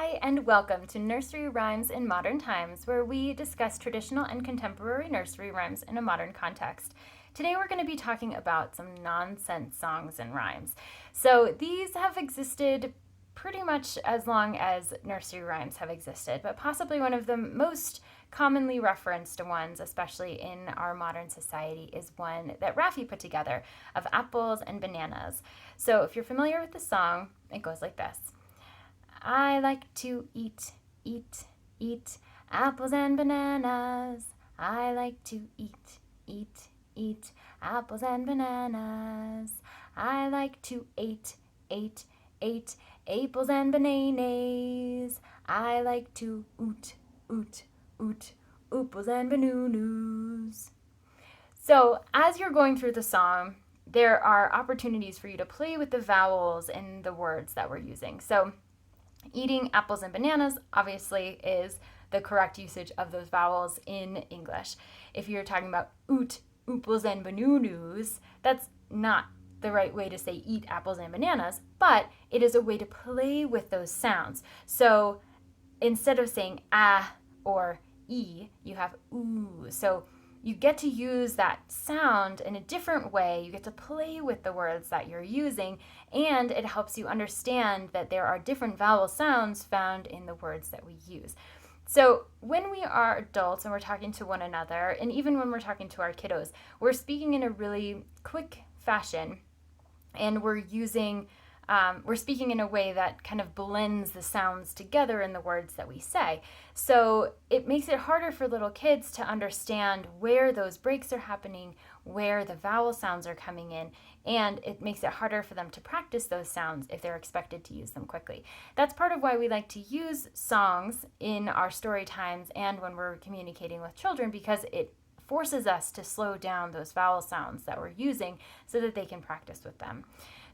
Hi, and welcome to Nursery Rhymes in Modern Times, where we discuss traditional and contemporary nursery rhymes in a modern context. Today we're going to be talking about some nonsense songs and rhymes. So these have existed pretty much as long as nursery rhymes have existed, but possibly one of the most commonly referenced ones, especially in our modern society, is one that Raffi put together of apples and bananas. So if you're familiar with the song, it goes like this. I like to eat apples and bananas. I like to eat apples and bananas. I like to eat apples and bananas. I like to oot ooples and bananas. So as you're going through the song, there are opportunities for you to play with the vowels in the words that we're using. So eating apples and bananas obviously is the correct usage of those vowels in English. If you're talking about ooples and bananas, that's not the right way to say eat apples and bananas, but it is a way to play with those sounds. So instead of saying ah or e, you have ooh. So you get to use that sound in a different way. You get to play with the words that you're using, and it helps you understand that there are different vowel sounds found in the words that we use. So when we are adults and we're talking to one another, and even when we're talking to our kiddos, we're speaking in a really quick fashion, and we're speaking in a way that kind of blends the sounds together in the words that we say. So it makes it harder for little kids to understand where those breaks are happening, where the vowel sounds are coming in, and it makes it harder for them to practice those sounds if they're expected to use them quickly. That's part of why we like to use songs in our story times and when we're communicating with children, because it forces us to slow down those vowel sounds that we're using so that they can practice with them.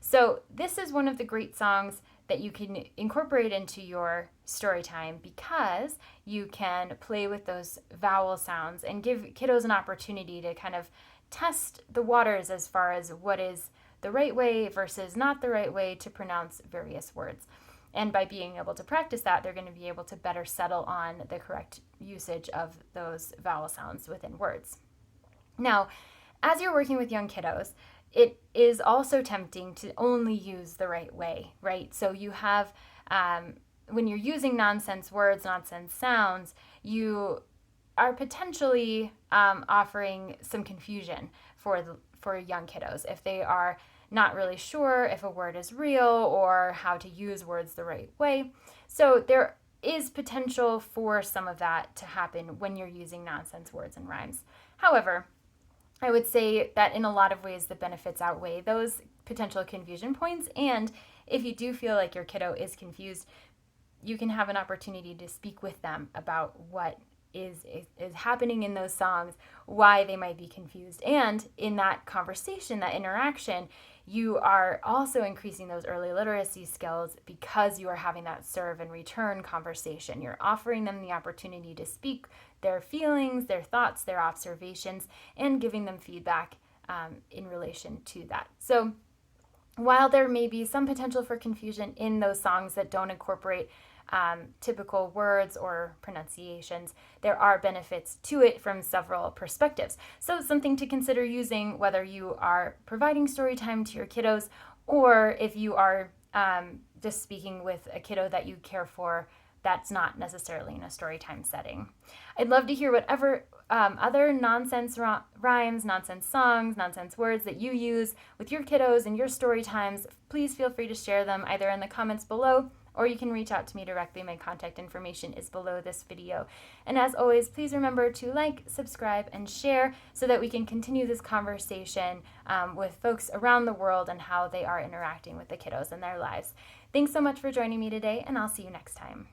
So this is one of the great songs that you can incorporate into your story time, because you can play with those vowel sounds and give kiddos an opportunity to kind of test the waters as far as what is the right way versus not the right way to pronounce various words. And by being able to practice that, they're going to be able to better settle on the correct usage of those vowel sounds within words. Now, as you're working with young kiddos, it is also tempting to only use the right way, right? So you have, when you're using nonsense words, nonsense sounds, you are potentially offering some confusion for young kiddos if they are not really sure if a word is real or how to use words the right way. So there is potential for some of that to happen when you're using nonsense words and rhymes. However, I would say that in a lot of ways the benefits outweigh those potential confusion points, and if you do feel like your kiddo is confused, you can have an opportunity to speak with them about what is happening in those songs, why they might be confused, and in that conversation, that interaction, you are also increasing those early literacy skills because you are having that serve and return conversation. You're offering them the opportunity to speak their feelings, their thoughts, their observations, and giving them feedback in relation to that. So while there may be some potential for confusion in those songs that don't incorporate typical words or pronunciations, there are benefits to it from several perspectives. So it's something to consider using whether you are providing story time to your kiddos or if you are just speaking with a kiddo that you care for that's not necessarily in a story time setting. I'd love to hear whatever other nonsense rhymes, nonsense songs, nonsense words that you use with your kiddos in your story times. Please feel free to share them either in the comments below, or you can reach out to me directly. My contact information is below this video. And as always, please remember to like, subscribe, and share so that we can continue this conversation with folks around the world and how they are interacting with the kiddos in their lives. Thanks so much for joining me today, and I'll see you next time.